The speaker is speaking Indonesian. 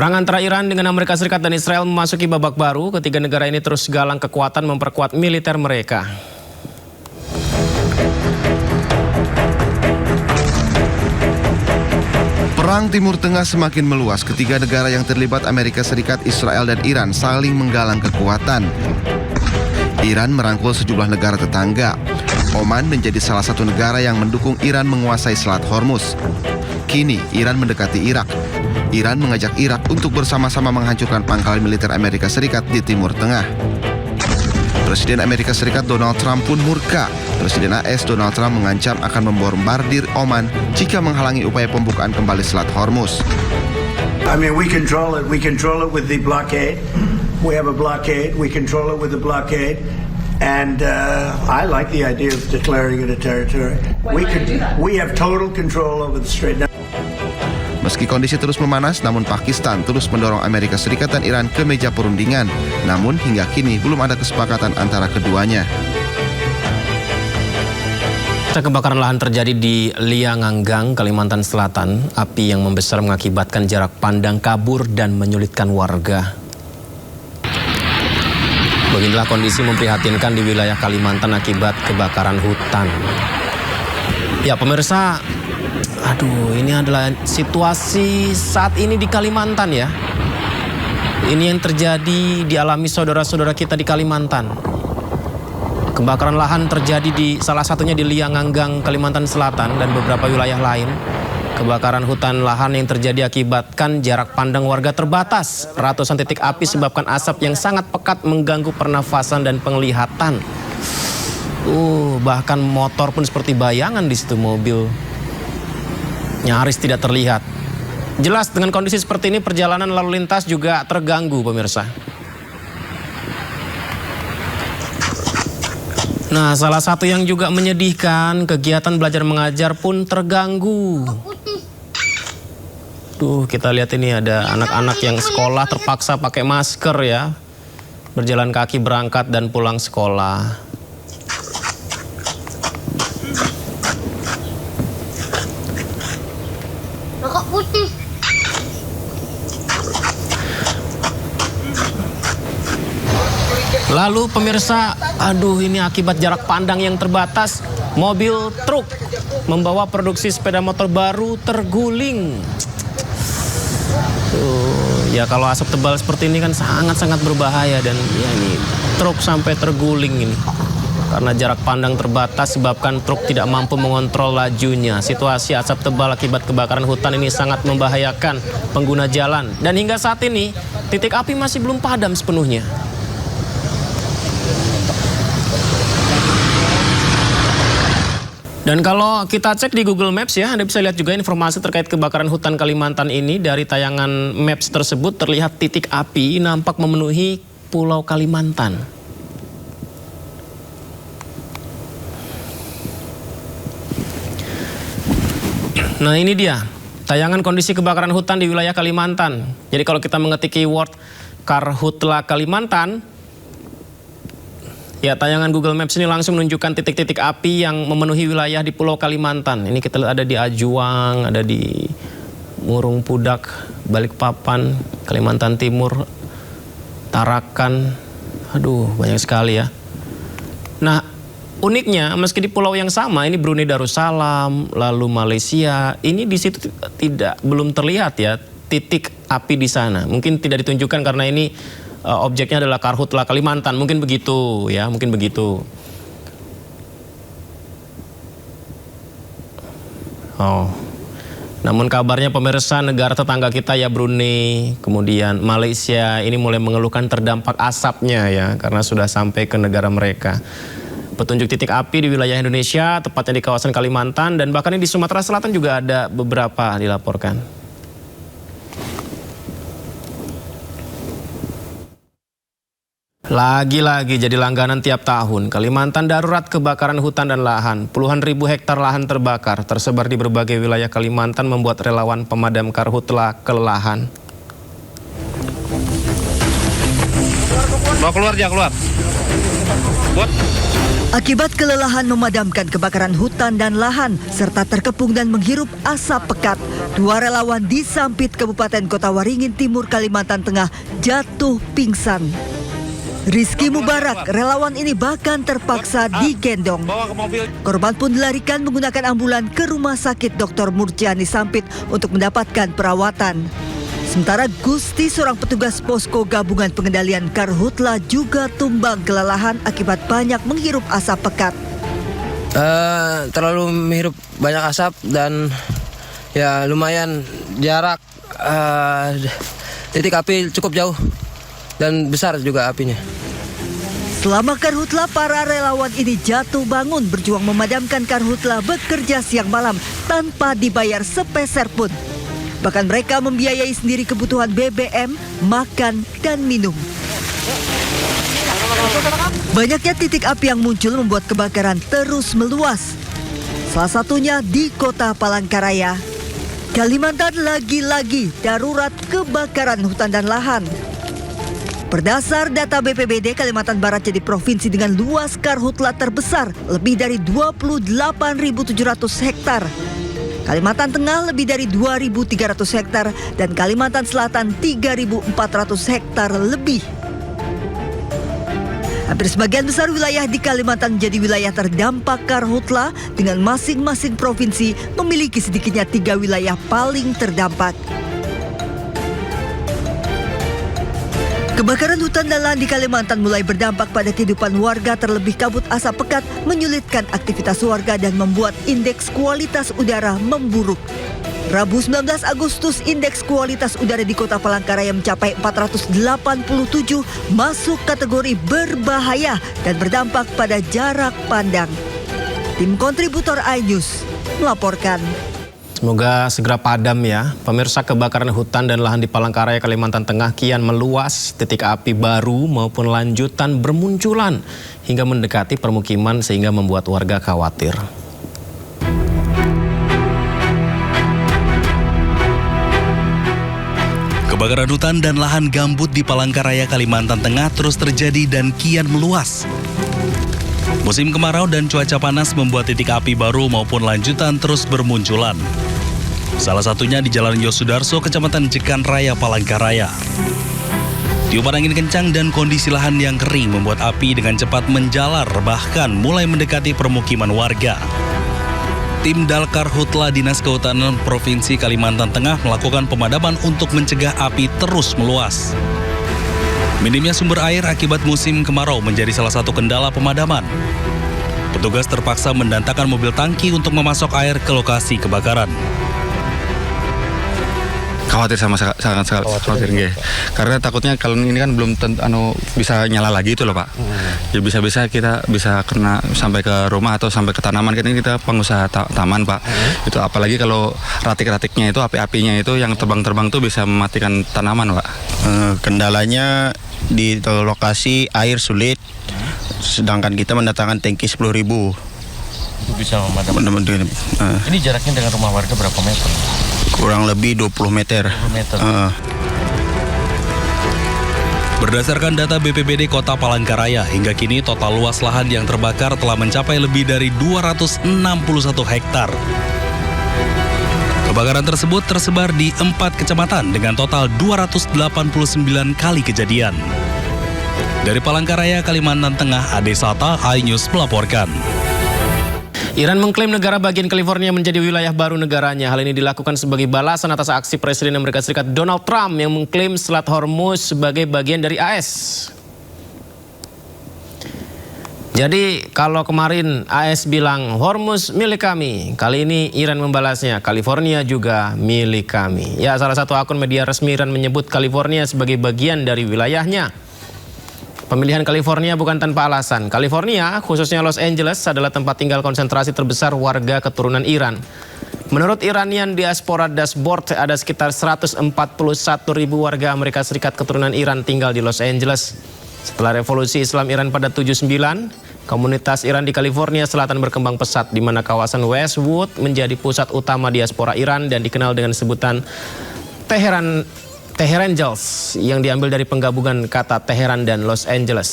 Perang antara Iran dengan Amerika Serikat dan Israel memasuki babak baru. Ketiga negara ini terus galang kekuatan memperkuat militer mereka. Perang Timur Tengah semakin meluas. Ketiga negara yang terlibat, Amerika Serikat, Israel, dan Iran, saling menggalang kekuatan. Iran merangkul sejumlah negara tetangga. Oman menjadi salah satu negara yang mendukung Iran menguasai Selat Hormuz. Kini, Iran mendekati Irak. Iran mengajak Irak untuk bersama-sama menghancurkan pangkalan militer Amerika Serikat di Timur Tengah. Presiden Amerika Serikat Donald Trump pun murka. Presiden AS Donald Trump mengancam akan membombardir Oman jika menghalangi upaya pembukaan kembali Selat Hormuz. I mean, we control it. We control it with the blockade. We have a blockade. We control it with the blockade. And I like the idea of declaring it a territory. We have total control over the Strait. Meski kondisi terus memanas, namun Pakistan terus mendorong Amerika Serikat dan Iran ke meja perundingan. Namun hingga kini belum ada kesepakatan antara keduanya. Kebakaran lahan terjadi di Lianganggang, Kalimantan Selatan. Api yang membesar mengakibatkan jarak pandang kabur dan menyulitkan warga. Beginilah kondisi memprihatinkan di wilayah Kalimantan akibat kebakaran hutan. Ya pemirsa, aduh, ini adalah situasi saat ini di Kalimantan ya. Ini yang terjadi dialami saudara-saudara kita di Kalimantan. Kebakaran lahan terjadi di salah satunya di Lianganggang, Kalimantan Selatan dan beberapa wilayah lain. Kebakaran hutan lahan yang terjadi akibatkan jarak pandang warga terbatas. Ratusan titik api sebabkan asap yang sangat pekat mengganggu pernafasan dan penglihatan. Bahkan motor pun seperti bayangan di situ, mobil nyaris tidak terlihat. Jelas dengan kondisi seperti ini perjalanan lalu lintas juga terganggu pemirsa. Nah, salah satu yang juga menyedihkan, kegiatan belajar mengajar pun terganggu. Tuh, kita lihat ini ada anak-anak yang sekolah terpaksa pakai masker ya. Berjalan kaki berangkat dan pulang sekolah. Rokok putih. Lalu pemirsa, aduh ini akibat jarak pandang yang terbatas, mobil truk membawa produksi sepeda motor baru terguling. Ya kalau asap tebal seperti ini kan sangat-sangat berbahaya dan ya ini truk sampai terguling ini. Karena jarak pandang terbatas sebabkan truk tidak mampu mengontrol lajunya. Situasi asap tebal akibat kebakaran hutan ini sangat membahayakan pengguna jalan. Dan hingga saat ini titik api masih belum padam sepenuhnya. Dan kalau kita cek di Google Maps ya, Anda bisa lihat juga informasi terkait kebakaran hutan Kalimantan ini. Dari tayangan Maps tersebut terlihat titik api nampak memenuhi Pulau Kalimantan. Nah ini dia, tayangan kondisi kebakaran hutan di wilayah Kalimantan. Jadi kalau kita mengetik keyword Karhutla Kalimantan, ya, tayangan Google Maps ini langsung menunjukkan titik-titik api yang memenuhi wilayah di Pulau Kalimantan. Ini kita lihat ada di Ajuang, ada di Murung Pudak, Balikpapan, Kalimantan Timur, Tarakan. Aduh, banyak sekali ya. Nah, uniknya meski di pulau yang sama, ini Brunei Darussalam, lalu Malaysia, ini di situ belum terlihat ya titik api di sana. Mungkin tidak ditunjukkan karena ini objeknya adalah Karhutla Kalimantan, mungkin begitu ya, mungkin begitu. Namun kabarnya pemirsa, negara tetangga kita ya Brunei, kemudian Malaysia ini mulai mengeluhkan terdampak asapnya ya, karena sudah sampai ke negara mereka. Petunjuk titik api di wilayah Indonesia, tepatnya di kawasan Kalimantan dan bahkan di Sumatera Selatan juga ada beberapa dilaporkan. Lagi-lagi jadi langganan tiap tahun, Kalimantan darurat kebakaran hutan dan lahan. Puluhan ribu hektar lahan terbakar, tersebar di berbagai wilayah Kalimantan membuat relawan pemadam karhutla kelelahan. Bawa keluar aja, keluar. Buat. Akibat kelelahan memadamkan kebakaran hutan dan lahan serta terkepung dan menghirup asap pekat, 2 relawan di Sampit, Kabupaten Kota Waringin Timur, Kalimantan Tengah jatuh pingsan. Rizky Mubarak, relawan ini bahkan terpaksa digendong. Korban pun dilarikan menggunakan ambulan ke Rumah Sakit Dr. Murjani Sampit untuk mendapatkan perawatan. Sementara Gusti, seorang petugas posko gabungan pengendalian karhutla, juga tumbang kelelahan akibat banyak menghirup asap pekat. Terlalu menghirup banyak asap dan ya lumayan jarak titik api cukup jauh dan besar juga apinya. Selama karhutla, para relawan ini jatuh bangun berjuang memadamkan karhutla, bekerja siang malam tanpa dibayar sepeser pun. Bahkan mereka membiayai sendiri kebutuhan BBM, makan, dan minum. Banyaknya titik api yang muncul membuat kebakaran terus meluas. Salah satunya di Kota Palangkaraya. Kalimantan lagi-lagi darurat kebakaran hutan dan lahan. Berdasar data BPBD, Kalimantan Barat jadi provinsi dengan luas karhutla terbesar, lebih dari 28.700 hektar. Kalimantan Tengah lebih dari 2.300 hektar dan Kalimantan Selatan 3.400 hektar lebih. Hampir sebagian besar wilayah di Kalimantan menjadi wilayah terdampak karhutla dengan masing-masing provinsi memiliki sedikitnya 3 wilayah paling terdampak. Kebakaran hutan dan lahan di Kalimantan mulai berdampak pada kehidupan warga, terlebih kabut asap pekat menyulitkan aktivitas warga dan membuat indeks kualitas udara memburuk. Rabu 19 Agustus, indeks kualitas udara di Kota Palangkaraya mencapai 487, masuk kategori berbahaya dan berdampak pada jarak pandang. Tim kontributor iNews melaporkan. Semoga segera padam ya. Pemirsa, kebakaran hutan dan lahan di Palangkaraya, Kalimantan Tengah kian meluas. Titik api baru maupun lanjutan bermunculan hingga mendekati permukiman sehingga membuat warga khawatir. Kebakaran hutan dan lahan gambut di Palangkaraya, Kalimantan Tengah terus terjadi dan kian meluas. Musim kemarau dan cuaca panas membuat titik api baru maupun lanjutan terus bermunculan. Salah satunya di Jalan Yosudarso, Kecamatan Jekan Raya, Palangkaraya. Tiupan angin kencang dan kondisi lahan yang kering membuat api dengan cepat menjalar, bahkan mulai mendekati permukiman warga. Tim Dalkarhutla Dinas Kehutanan Provinsi Kalimantan Tengah melakukan pemadaman untuk mencegah api terus meluas. Minimnya sumber air akibat musim kemarau menjadi salah satu kendala pemadaman. Petugas terpaksa mendatangkan mobil tangki untuk memasok air ke lokasi kebakaran. Khawatir sangat khawatir nggih. Karena takutnya kalau ini kan belum bisa nyala lagi itu loh Pak. Ya bisa-bisa kita bisa kena sampai ke rumah atau sampai ke tanaman. Kan ini kita pengusaha taman Pak. Itu apalagi kalau ratik-ratiknya itu, api-apinya itu yang terbang-terbang itu bisa mematikan tanaman Pak. Kendalanya di lokasi air sulit, sedangkan kita mendatangkan tangki 10.000. Itu bisa memadamkan. Ini jaraknya dengan rumah warga berapa meter? Kurang lebih 20 meter. 20 meter. Berdasarkan data BPBD Kota Palangkaraya, hingga kini total luas lahan yang terbakar telah mencapai lebih dari 261 hektar. Kebakaran tersebut tersebar di 4 kecamatan dengan total 289 kali kejadian. Dari Palangkaraya, Kalimantan Tengah, Ade Sata, iNews melaporkan. Iran mengklaim negara bagian California menjadi wilayah baru negaranya. Hal ini dilakukan sebagai balasan atas aksi Presiden Amerika Serikat Donald Trump yang mengklaim Selat Hormuz sebagai bagian dari AS. Jadi kalau kemarin AS bilang Hormuz milik kami, kali ini Iran membalasnya California juga milik kami. Ya, salah satu akun media resmi Iran menyebut California sebagai bagian dari wilayahnya. Pemilihan California bukan tanpa alasan. California, khususnya Los Angeles, adalah tempat tinggal konsentrasi terbesar warga keturunan Iran. Menurut Iranian Diaspora Dashboard, ada sekitar 141.000 warga Amerika Serikat keturunan Iran tinggal di Los Angeles. Setelah revolusi Islam Iran pada 79, komunitas Iran di California Selatan berkembang pesat, di mana kawasan Westwood menjadi pusat utama diaspora Iran dan dikenal dengan sebutan Teherangels, yang diambil dari penggabungan kata Teheran dan Los Angeles.